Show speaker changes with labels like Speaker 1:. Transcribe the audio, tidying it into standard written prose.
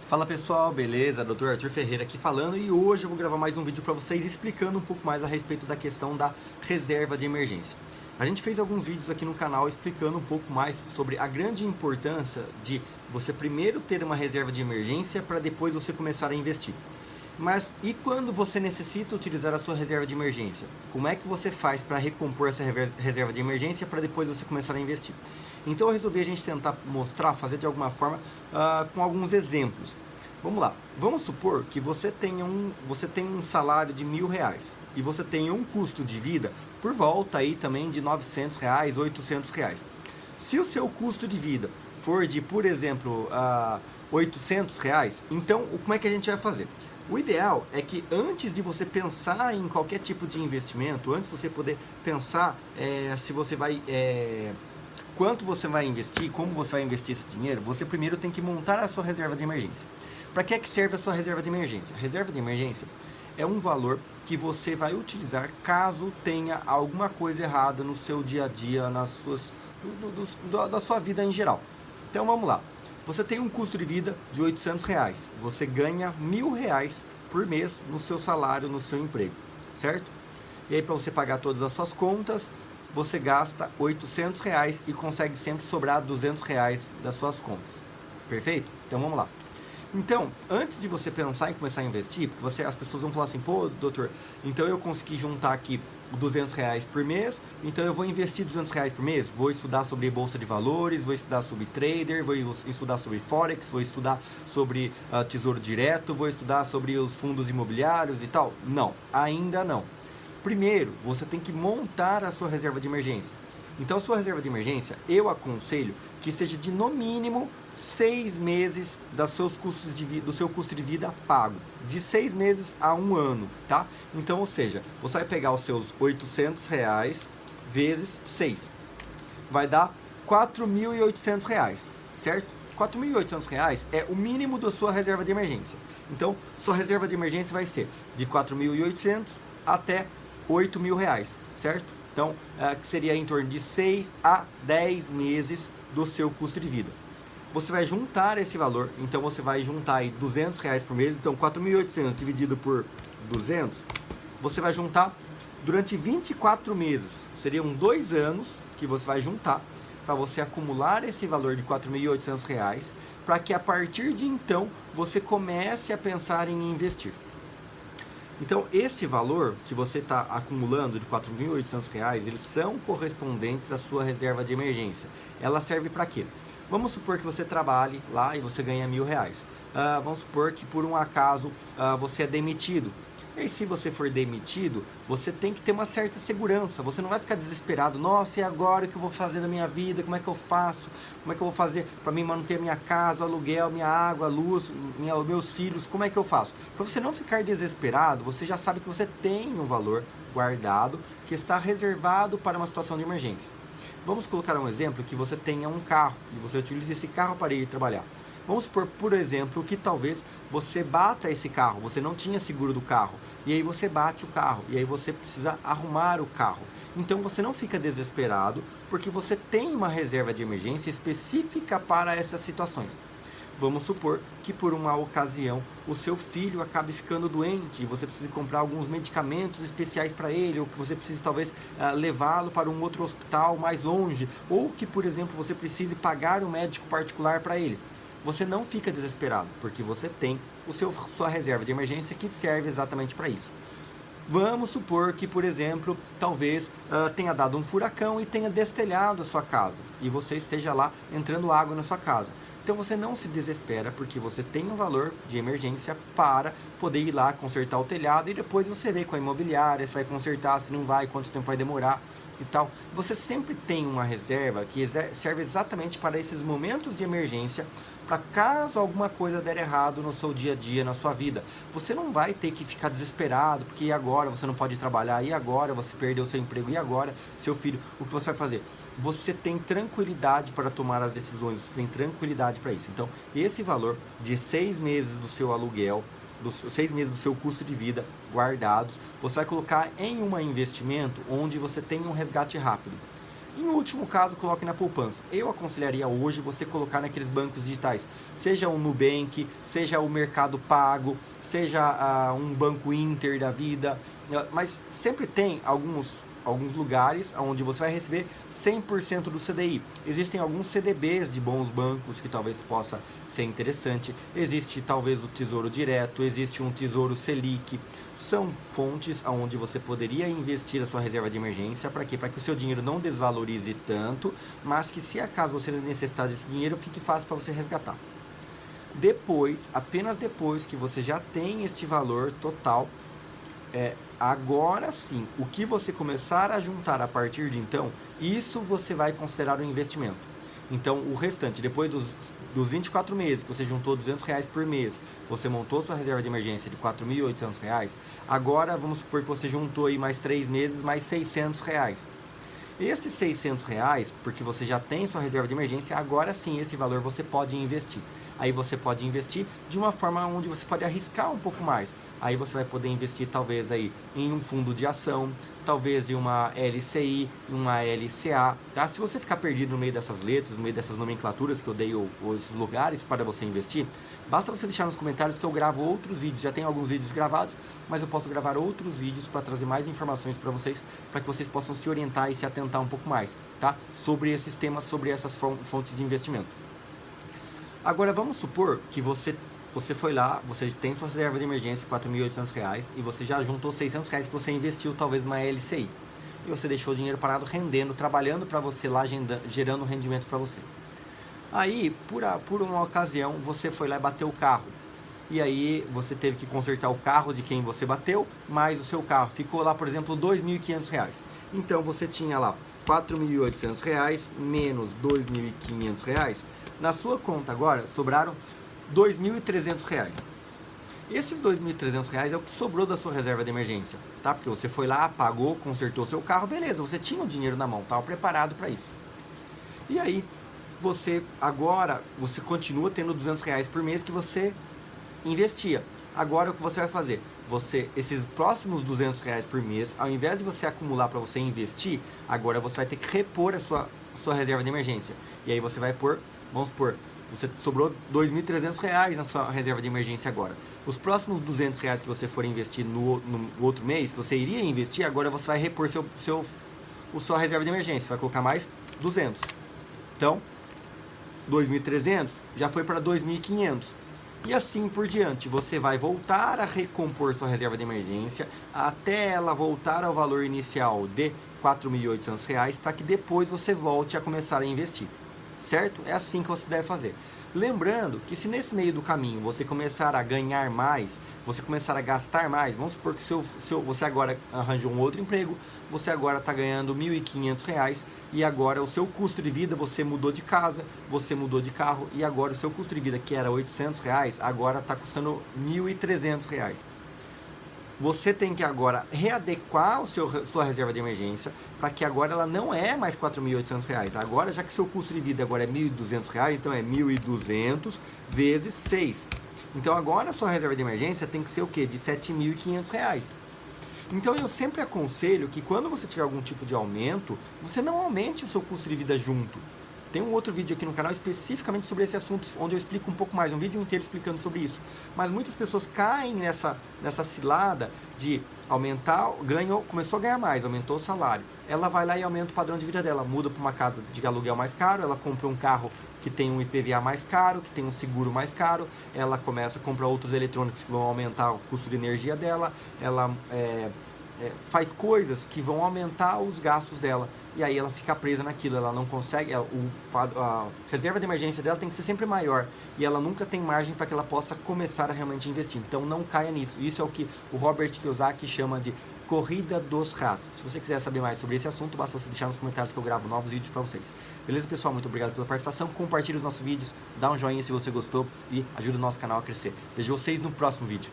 Speaker 1: Fala pessoal, beleza? Dr. Arthur Ferreira aqui falando e hoje eu vou gravar mais um vídeo para vocês explicando um pouco mais a respeito da questão da reserva de emergência. A gente fez alguns vídeos aqui no canal explicando um pouco mais sobre a grande importância de você primeiro ter uma reserva de emergência para depois você começar a investir. Mas e quando você necessita utilizar a sua reserva de emergência? Como é que você faz para recompor essa reserva de emergência para depois você começar a investir? Então eu resolvi a gente tentar mostrar, fazer de alguma forma com alguns exemplos. Vamos lá, vamos supor que você tem um salário de R$ 1.000 e você tem um custo de vida por volta aí também de R$ 900, R$ 800. Se o seu custo de vida for de, por exemplo, R$ 800, então como é que a gente vai fazer? O ideal é que antes de você pensar em qualquer tipo de investimento, antes de você poder pensar se você vai, quanto você vai investir, como você vai investir esse dinheiro, você primeiro tem que montar a sua reserva de emergência. Para que é que serve a sua reserva de emergência? A reserva de emergência é um valor que você vai utilizar caso tenha alguma coisa errada no seu dia a dia, da sua vida em geral. Então vamos lá. Você tem um custo de vida de R$ 800, você ganha R$ 1.000 por mês no seu salário, no seu emprego, certo? E aí para você pagar todas as suas contas, você gasta R$ 800 e consegue sempre sobrar R$ 200 das suas contas, perfeito? Então vamos lá. Então, antes de você pensar em começar a investir, porque as pessoas vão falar assim, pô, doutor, então eu consegui juntar aqui R$ 200 por mês, então eu vou investir R$ 200 por mês, vou estudar sobre bolsa de valores, vou estudar sobre trader, vou estudar sobre forex, vou estudar sobre tesouro direto, vou estudar sobre os fundos imobiliários e tal. Não, ainda não. Primeiro, você tem que montar a sua reserva de emergência. Então, a sua reserva de emergência, eu aconselho que seja de no mínimo 6 meses do seu custo de vida pago. De 6 meses a 1 ano, tá? Então, ou seja, você vai pegar os seus R$ 800 vezes 6. Vai dar R$ 4.800, certo? R$ 4.800 é o mínimo da sua reserva de emergência. Então, sua reserva de emergência vai ser de 4.800 até R$ 8.000, certo? Então, que seria em torno de 6 a 10 meses do seu custo de vida. Você vai juntar esse valor, então você vai juntar aí R$ 200 por mês, então 4.800 dividido por 200, você vai juntar durante 24 meses, seriam 2 anos que você vai juntar para você acumular esse valor de R$ 4.800, para que a partir de então você comece a pensar em investir. Então, esse valor que você está acumulando de R$ 4.800, eles são correspondentes à sua reserva de emergência. Ela serve para quê? Vamos supor que você trabalhe lá e você ganha R$ 1.000. Vamos supor que por um acaso você é demitido. E aí, se você for demitido, você tem que ter uma certa segurança. Você não vai ficar desesperado. Nossa, e agora o que eu vou fazer na minha vida? Como é que eu faço? Como é que eu vou fazer para mim manter minha casa, o aluguel, minha água, a luz, meus filhos? Como é que eu faço? Para você não ficar desesperado, você já sabe que você tem um valor guardado que está reservado para uma situação de emergência. Vamos colocar um exemplo que você tenha um carro e você utilize esse carro para ir trabalhar. Vamos supor, por exemplo, que talvez você bata esse carro, você não tinha seguro do carro, e aí você bate o carro, e aí você precisa arrumar o carro. Então você não fica desesperado, porque você tem uma reserva de emergência específica para essas situações. Vamos supor que por uma ocasião o seu filho acabe ficando doente e você precisa comprar alguns medicamentos especiais para ele, ou que você precise talvez levá-lo para um outro hospital mais longe, ou que, por exemplo, você precise pagar um médico particular para ele. Você não fica desesperado, porque você tem sua reserva de emergência que serve exatamente para isso. Vamos supor que, por exemplo, talvez tenha dado um furacão e tenha destelhado a sua casa, e você esteja lá entrando água na sua casa. Então você não se desespera, porque você tem um valor de emergência para poder ir lá consertar o telhado, e depois você vê com a imobiliária se vai consertar, se não vai, quanto tempo vai demorar e tal. Você sempre tem uma reserva que serve exatamente para esses momentos de emergência, para caso alguma coisa der errado no seu dia a dia, na sua vida. Você não vai ter que ficar desesperado, porque e agora você não pode trabalhar, e agora você perdeu seu emprego, e agora seu filho, o que você vai fazer? Você tem tranquilidade para tomar as decisões, você tem tranquilidade para isso. Então, esse valor de 6 meses do seu aluguel, 6 meses do seu custo de vida guardados, você vai colocar em um investimento onde você tem um resgate rápido. Em último caso, coloque na poupança. Eu aconselharia hoje você colocar naqueles bancos digitais, seja o Nubank, seja o Mercado Pago, seja um Banco Inter da vida, mas sempre tem alguns lugares onde você vai receber 100% do CDI. Existem alguns CDBs de bons bancos que talvez possa ser interessante. Existe talvez o Tesouro Direto, existe um Tesouro Selic. São fontes onde você poderia investir a sua reserva de emergência. Para quê? Para que o seu dinheiro não desvalorize tanto, mas que se acaso você necessitar desse dinheiro, fique fácil para você resgatar. Depois, apenas depois que você já tem este valor total, agora sim, o que você começar a juntar a partir de então, isso você vai considerar um investimento. Então, o restante, depois dos 24 meses que você juntou R$200 por mês, você montou sua reserva de emergência de R$4.800, agora vamos supor que você juntou aí mais 3 meses, mais R$600. Estes R$600, porque você já tem sua reserva de emergência, agora sim esse valor você pode investir. Aí você pode investir de uma forma onde você pode arriscar um pouco mais. Aí você vai poder investir talvez aí em um fundo de ação, talvez em uma LCI, uma LCA, tá? Se você ficar perdido no meio dessas letras, no meio dessas nomenclaturas que eu dei ou esses lugares para você investir, basta você deixar nos comentários que eu gravo outros vídeos. Já tenho alguns vídeos gravados, mas eu posso gravar outros vídeos para trazer mais informações para que vocês possam se orientar e se atentar um pouco mais, tá? Sobre esses temas, sobre essas fontes de investimento. Agora vamos supor que você foi lá, você tem sua reserva de emergência, R$4.800, e você já juntou R$600 que você investiu talvez numa LCI. E você deixou o dinheiro parado rendendo, trabalhando para você lá, gerando rendimento para você. Aí, por uma ocasião, você foi lá e bateu o carro. E aí você teve que consertar o carro de quem você bateu, mas o seu carro ficou lá, por exemplo, R$2.500. Então você tinha lá R$4.800 menos R$2.500. Na sua conta agora sobraram R$2.300. Esses R$2.300 é o que sobrou da sua reserva de emergência, tá? Porque você foi lá, pagou, consertou seu carro, beleza, você tinha o dinheiro na mão, estava preparado para isso. E aí, você continua tendo R$200 por mês que você investia. Agora o que você vai fazer? Esses próximos R$200 por mês, ao invés de você acumular para você investir, agora você vai ter que repor a sua reserva de emergência. E aí você vai pôr, vamos supor, você sobrou R$2.300 na sua reserva de emergência agora. Os próximos R$200 que você for investir no outro mês, que você iria investir, agora você vai repor sua reserva de emergência. Você vai colocar mais 200. Então, 2.300 já foi para 2.500. E assim por diante, você vai voltar a recompor sua reserva de emergência até ela voltar ao valor inicial de R$4.800 para que depois você volte a começar a investir. Certo? É assim que você deve fazer. Lembrando que se nesse meio do caminho você começar a ganhar mais, você começar a gastar mais, vamos supor que você agora arranjou um outro emprego, você agora está ganhando R$1.500 e agora o seu custo de vida, você mudou de casa, você mudou de carro e agora o seu custo de vida que era R$800, agora está custando R$1.300. Você tem que agora readequar sua reserva de emergência para que agora ela não é mais R$4.800. Agora, já que seu custo de vida agora é R$1.200, então é 1.200 vezes 6. Então agora a sua reserva de emergência tem que ser o quê? De R$7.500. Então eu sempre aconselho que quando você tiver algum tipo de aumento, você não aumente o seu custo de vida junto. Tem um outro vídeo aqui no canal especificamente sobre esse assunto, onde eu explico um pouco mais, um vídeo inteiro explicando sobre isso. Mas muitas pessoas caem nessa cilada de aumentar, começou a ganhar mais, aumentou o salário. Ela vai lá e aumenta o padrão de vida dela, muda para uma casa de aluguel mais caro, ela compra um carro que tem um IPVA mais caro, que tem um seguro mais caro, ela começa a comprar outros eletrônicos que vão aumentar o custo de energia dela, ela faz coisas que vão aumentar os gastos dela. E aí ela fica presa naquilo, ela não consegue, a reserva de emergência dela tem que ser sempre maior, e ela nunca tem margem para que ela possa começar a realmente investir. Então não caia nisso. Isso é o que o Robert Kiyosaki chama de corrida dos ratos. Se você quiser saber mais sobre esse assunto, basta você deixar nos comentários que eu gravo novos vídeos para vocês. Beleza, pessoal? Muito obrigado pela participação. Compartilhe os nossos vídeos, dá um joinha se você gostou e ajuda o nosso canal a crescer. Vejo vocês no próximo vídeo.